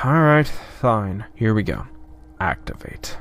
Alright, fine. Here we go. Activate.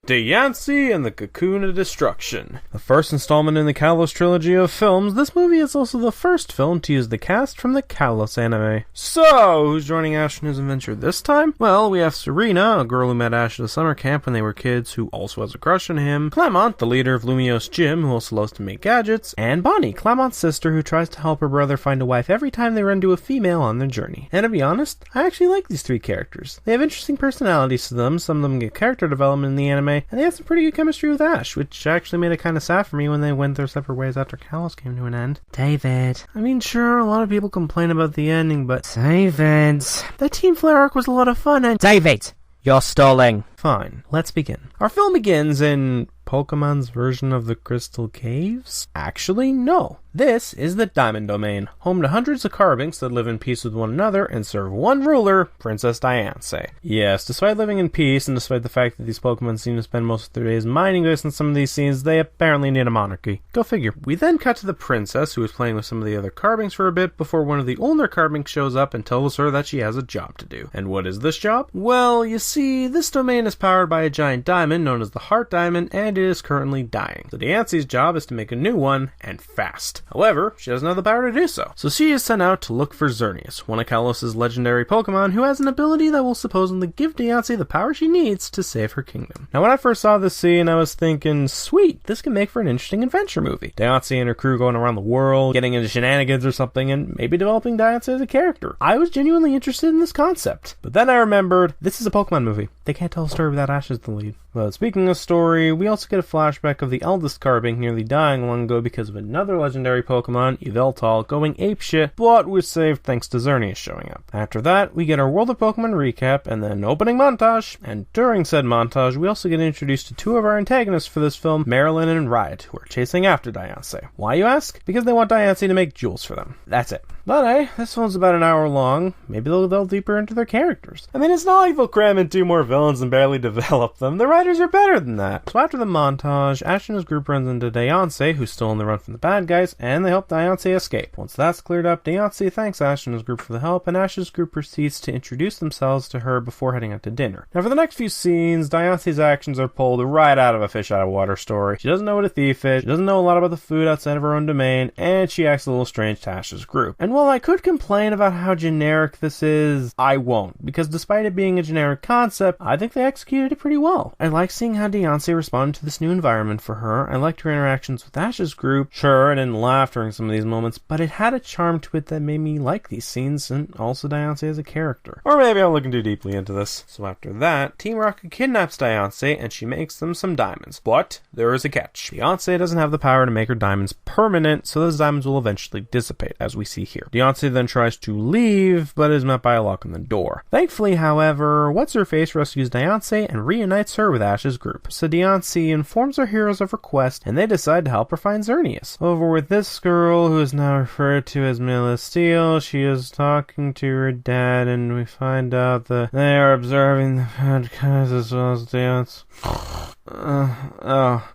Diancie and the Cocoon of Destruction. The first installment in the Kalos trilogy of films, this movie is also the first film to use the cast from the Kalos anime. So, who's joining Ash in his adventure this time? Well, we have Serena, a girl who met Ash at a summer camp when they were kids who also has a crush on him, Clement, the leader of Lumiose Gym who also loves to make gadgets, and Bonnie, Clement's sister who tries to help her brother find a wife every time they run into a female on their journey. And to be honest, I actually like these three characters. They have interesting personalities to them, some of them get character development in the anime, and they have some pretty good chemistry with Ash, which actually made it kind of sad for me when they went their separate ways after Kalos came to an end. David. I mean, sure, a lot of people complain about the ending, but... David. The Team Flare arc was a lot of fun and... David! You're stalling. Fine, let's begin. Our film begins in... Pokemon's version of the Crystal Caves? Actually, no. This is the Diamond Domain, home to hundreds of Carbinks that live in peace with one another and serve one ruler, Princess Diancie. Yes, despite living in peace and despite the fact that these Pokemon seem to spend most of their days mining this in some of these scenes, they apparently need a monarchy. Go figure. We then cut to the princess, who is playing with some of the other Carbinks for a bit before one of the older Carbinks shows up and tells her that she has a job to do. And what is this job? Well, you see, this domain is powered by a giant diamond known as the Heart Diamond, and it is currently dying. So Diancie's job is to make a new one, and fast. However, she doesn't have the power to do so. So she is sent out to look for Xerneas, one of Kalos' legendary Pokemon who has an ability that will supposedly give Diancie the power she needs to save her kingdom. Now when I first saw this scene, I was thinking, sweet, this can make for an interesting adventure movie. Diancie and her crew going around the world, getting into shenanigans or something, and maybe developing Diancie as a character. I was genuinely interested in this concept. But then I remembered, this is a Pokemon movie. They can't tell a story without Ash as the lead. But speaking of story, we also get a flashback of the eldest Carbink nearly dying long ago because of another legendary Pokemon, Yveltal, going apeshit, but we're saved thanks to Xerneas showing up. After that, we get our World of Pokemon recap, and then opening montage, and during said montage, we also get introduced to two of our antagonists for this film, Marilyn and Riot, who are chasing after Diancie. Why, you ask? Because they want Diancie to make jewels for them. That's it. But hey, this one's about an hour long. Maybe they'll delve deeper into their characters. I mean, it's not like they'll cram in two more villains and barely develop them. The writers are better than that. So after the montage, Ash and his group runs into Diancie, who's still on the run from the bad guys, and they help Diancie escape. Once that's cleared up, Diancie thanks Ash and his group for the help, and Ash's group proceeds to introduce themselves to her before heading out to dinner. Now for the next few scenes, Diancie's actions are pulled right out of a fish out of water story. She doesn't know what a thief is, she doesn't know a lot about the food outside of her own domain, and she acts a little strange to Ash's group. And while I could complain about how generic this is, I won't, because despite it being a generic concept, I think they executed it pretty well. I like seeing how Diancie responded to this new environment for her. I liked her interactions with Ash's group. Sure, I didn't laugh during some of these moments, but it had a charm to it that made me like these scenes, and also Diancie as a character. Or maybe I'm looking too deeply into this. So after that, Team Rocket kidnaps Diancie, and she makes them some diamonds. But there is a catch. Diancie doesn't have the power to make her diamonds permanent, so those diamonds will eventually dissipate, as we see here. Diancie then tries to leave, but is met by a lock on the door. Thankfully, however, What's-Her-Face rescues Diancie and reunites her with Ash's group. So Diancie informs her heroes of her quest, and they decide to help her find Xerneas. Over with this girl, who is now referred to as Milesteel, she is talking to her dad, and we find out that they are observing the podcast as well as dance.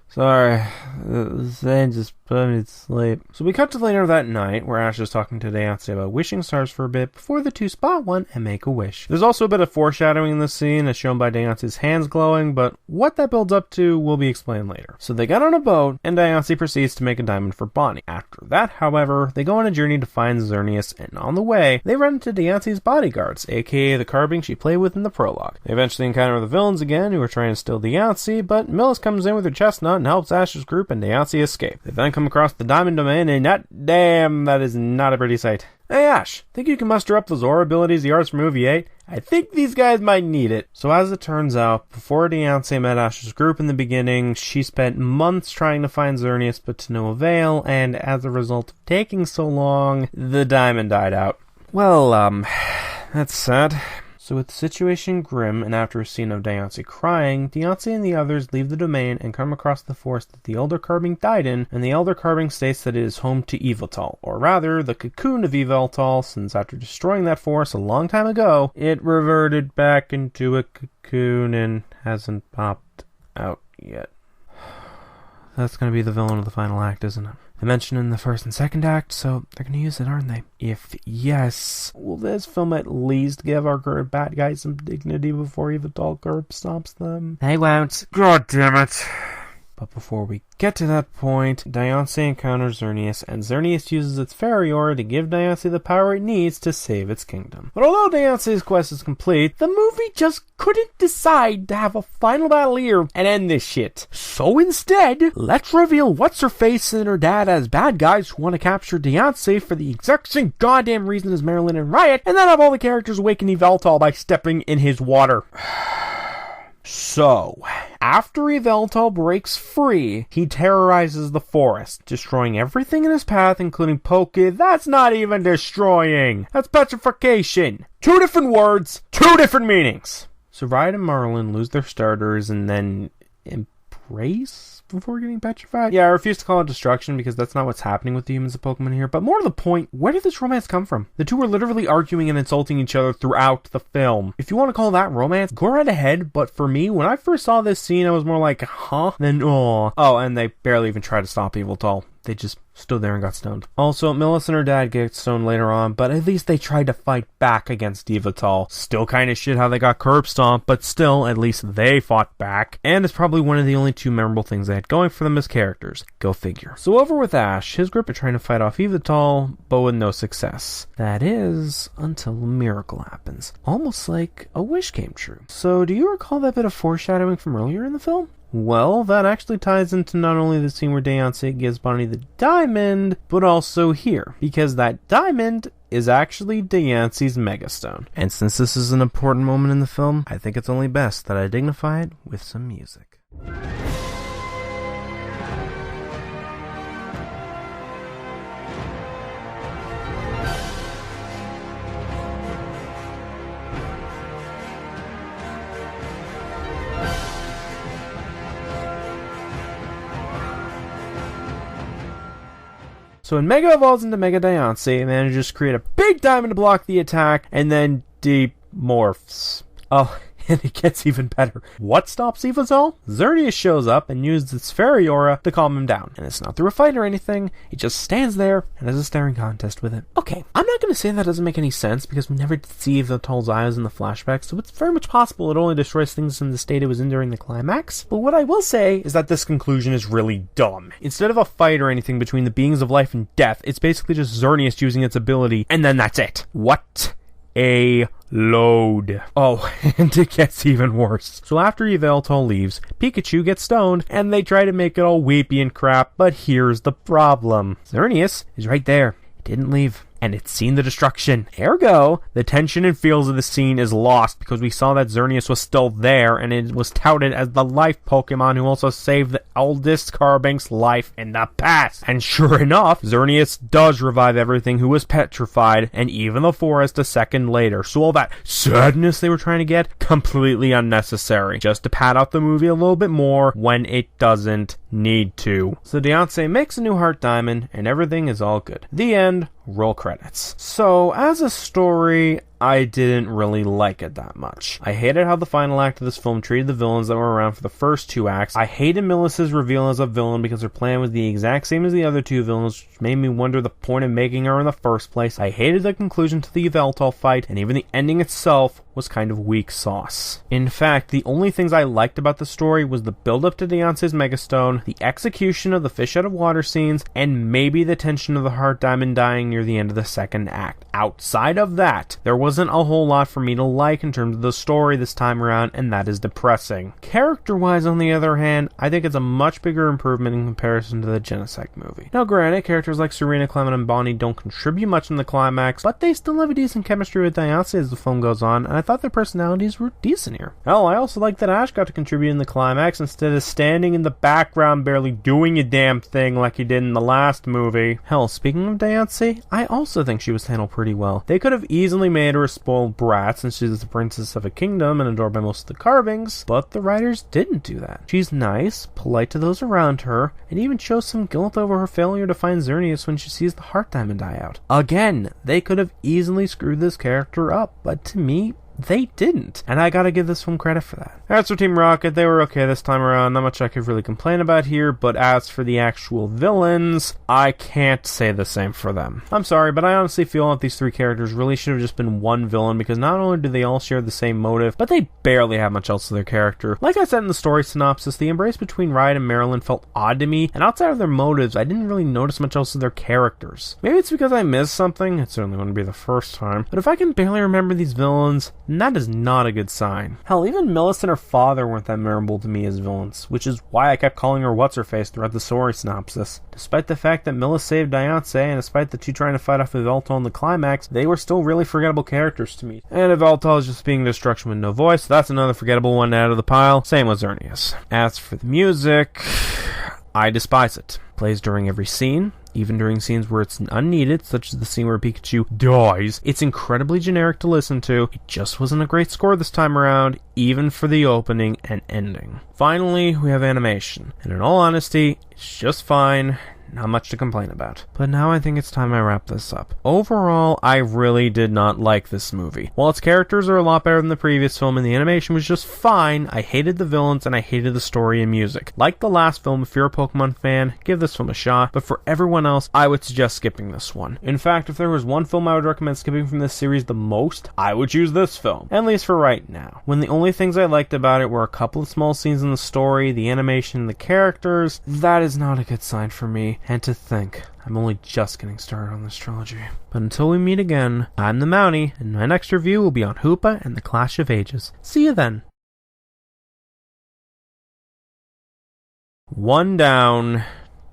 Sorry. The Zane just put me to sleep. So we cut to later that night, where Ash is talking to Diancie about wishing stars for a bit before the two spot one and make a wish. There's also a bit of foreshadowing in this scene, as shown by Diancie's hands glowing, but what that builds up to will be explained later. So they get on a boat, and Diancie proceeds to make a diamond for Bonnie. After that, however, they go on a journey to find Xerneas, and on the way, they run into Diancie's bodyguards, aka the Carbink she played with in the prologue. They eventually encounter the villains again, who are trying to steal Diancie, but Millis comes in with her chestnut and helps Ash's group and Diancie escape. They then come across the Diamond Domain, and damn, that is not a pretty sight. Hey Ash, think you can muster up those aura abilities of yours for movie 8? I think these guys might need it. So as it turns out, before Diancie met Ash's group in the beginning, she spent months trying to find Xerneas, but to no avail, and as a result of taking so long, the diamond died out. Well, that's sad. So with the situation grim, and after a scene of Diancie crying, Diancie and the others leave the domain and come across the forest that the Elder Carbink died in, and the Elder Carbink states that it is home to Yveltal, or rather, the Cocoon of Yveltal, since after destroying that forest a long time ago, it reverted back into a cocoon and hasn't popped out yet. That's going to be the villain of the final act, isn't it? They mentioned in the first and second act, so they're going to use it, aren't they? If yes, will this film at least give our current bad guys some dignity before Yveltal curb stomps them? They won't. God damn it. But before we get to that point, Diancie encounters Xerneas, and Xerneas uses its fairy aura to give Diancie the power it needs to save its kingdom. But although Diancie's quest is complete, the movie just couldn't decide to have a final battle here and end this shit. So instead, let's reveal What's-Her-Face and her dad as bad guys who want to capture Diancie for the exact same goddamn reason as Marilyn and Riot, and then have all the characters awaken Yveltal by stepping in his water. So, after Yveltal breaks free, he terrorizes the forest, destroying everything in his path, including Poke. That's not even destroying! That's petrification! 2 different words, 2 different meanings! So Riot and Marlin lose their starters and then embrace before getting petrified? Yeah, I refuse to call it destruction because that's not what's happening with the humans of Pokemon here, but more to the point, where did this romance come from? The two were literally arguing and insulting each other throughout the film. If you want to call that romance, go right ahead, but for me, when I first saw this scene, I was more like, huh? Then, oh, and they barely even tried to stop Yveltal. They just stood there and got stoned. Also, Millicent and her dad get stoned later on, but at least they tried to fight back against Yveltal. Still kind of shit how they got curb stomped, but still, at least they fought back. And it's probably one of the only 2 memorable things they had going for them as characters. Go figure. So over with Ash, his group are trying to fight off Yveltal, but with no success. That is, until a miracle happens. Almost like a wish came true. So do you recall that bit of foreshadowing from earlier in the film? Well, that actually ties into not only the scene where Diancie gives Bonnie the diamond, but also here, because that diamond is actually Diancie's Megastone. And since this is an important moment in the film, I think it's only best that I dignify it with some music. So when Mega evolves into Mega Diancie, it manages to create a big diamond to block the attack, and then demorphs. Oh, and it gets even better. What stops Yveltal? Xerneas shows up and uses its fairy aura to calm him down. And it's not through a fight or anything, it just stands there and has a staring contest with it. Okay, I'm not going to say that doesn't make any sense, because we never did see Yveltal's eyes in the flashback, so it's very much possible it only destroys things in the state it was in during the climax. But what I will say is that this conclusion is really dumb. Instead of a fight or anything between the beings of life and death, it's basically just Xerneas using its ability, and then that's it. What a load. Oh, and it gets even worse. So after Yveltal leaves, Pikachu gets stoned, and they try to make it all weepy and crap, but here's the problem. Xerneas is right there. It didn't leave. And it's seen the destruction. Ergo, the tension and feels of the scene is lost because we saw that Xerneas was still there, and it was touted as the life Pokemon who also saved the oldest Carbink's life in the past. And sure enough, Xerneas does revive everything who was petrified, and even the forest a second later. So all that sadness they were trying to get, completely unnecessary. Just to pad out the movie a little bit more when it doesn't need to. So Diancie makes a new heart diamond, and everything is all good. The end. Roll credits. So, as a story, I didn't really like it that much. I hated how the final act of this film treated the villains that were around for the first 2 acts. I hated Melissa's reveal as a villain because her plan was the exact same as the other 2 villains, which made me wonder the point of making her in the first place. I hated the conclusion to the Yveltal fight, and even the ending itself was kind of weak sauce. In fact, the only things I liked about the story was the build-up to Diancie's Megastone, the execution of the fish out of water scenes, and maybe the tension of the heart diamond dying near the end of the second act. Outside of that, there wasn't a whole lot for me to like in terms of the story this time around, and that is depressing. Character-wise, on the other hand, I think it's a much bigger improvement in comparison to the Genesect movie. Now granted, characters like Serena, Clement, and Bonnie don't contribute much in the climax, but they still have a decent chemistry with Diancie as the film goes on, and I thought their personalities were decent here. Hell, I also like that Ash got to contribute in the climax instead of standing in the background barely doing a damn thing like he did in the last movie. Hell, speaking of Diancie, I also think she was handled pretty well. They could have easily made her a spoiled brat since she's the princess of a kingdom and adored by most of the Carvings, but the writers didn't do that. She's nice, polite to those around her, and even shows some guilt over her failure to find Xerneas when she sees the heart diamond die out. Again, they could have easily screwed this character up, but to me, they didn't. And I gotta give this film credit for that. As for Team Rocket, they were okay this time around. Not much I could really complain about here, but as for the actual villains, I can't say the same for them. I'm sorry, but I honestly feel that these three characters really should have just been one villain, because not only do they all share the same motive, but they barely have much else to their character. Like I said in the story synopsis, the embrace between Riot and Marilyn felt odd to me, and outside of their motives, I didn't really notice much else of their characters. Maybe it's because I missed something. It certainly wouldn't be the first time, but if I can barely remember these villains, then that is not a good sign. Hell, even Millicent and her father weren't that memorable to me as villains, which is why I kept calling her What's-Her-Face throughout the story synopsis. Despite the fact that Millicent saved Diancie, and despite the two trying to fight off Yveltal in the climax, they were still really forgettable characters to me. And Yveltal is just being destruction with no voice, so that's another forgettable one out of the pile. Same with Xerneas. As for the music, I despise it. Plays during every scene, even during scenes where it's unneeded, such as the scene where Pikachu dies. It's incredibly generic to listen to. It just wasn't a great score this time around, even for the opening and ending. Finally, we have animation, and in all honesty, it's just fine. Not much to complain about. But now I think it's time I wrap this up. Overall, I really did not like this movie. While its characters are a lot better than the previous film and the animation was just fine, I hated the villains and I hated the story and music. Like the last film, if you're a Pokemon fan, give this film a shot, but for everyone else, I would suggest skipping this one. In fact, if there was one film I would recommend skipping from this series the most, I would choose this film. At least for right now. When the only things I liked about it were a couple of small scenes in the story, the animation, and the characters, that is not a good sign for me. And to think, I'm only just getting started on this trilogy. But until we meet again, I'm the Mounty, and my next review will be on Hoopa and the Clash of Ages. See you then. 1 down,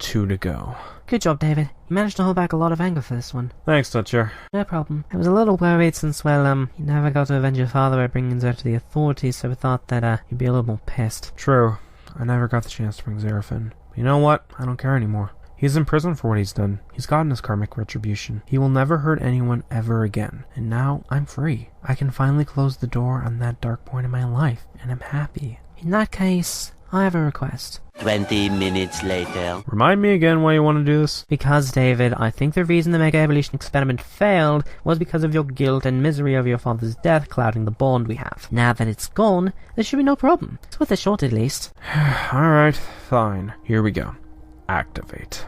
2 to go. Good job, David. You managed to hold back a lot of anger for this one. Thanks, Dutcher. No problem. I was a little worried since, well, you never got to avenge your father by bringing Zer to the authorities, so I thought that, you'd be a little more pissed. True. I never got the chance to bring Xerneas. But you know what? I don't care anymore. He's in prison for what he's done. He's gotten his karmic retribution. He will never hurt anyone ever again. And now I'm free. I can finally close the door on that dark point in my life, and I'm happy. In that case, I have a request. 20 minutes later. Remind me again why you want to do this? Because, David, I think the reason the Mega Evolution experiment failed was because of your guilt and misery over your father's death clouding the bond we have. Now that it's gone, there should be no problem. It's worth a shot at least. Alright, fine. Here we go. Activate.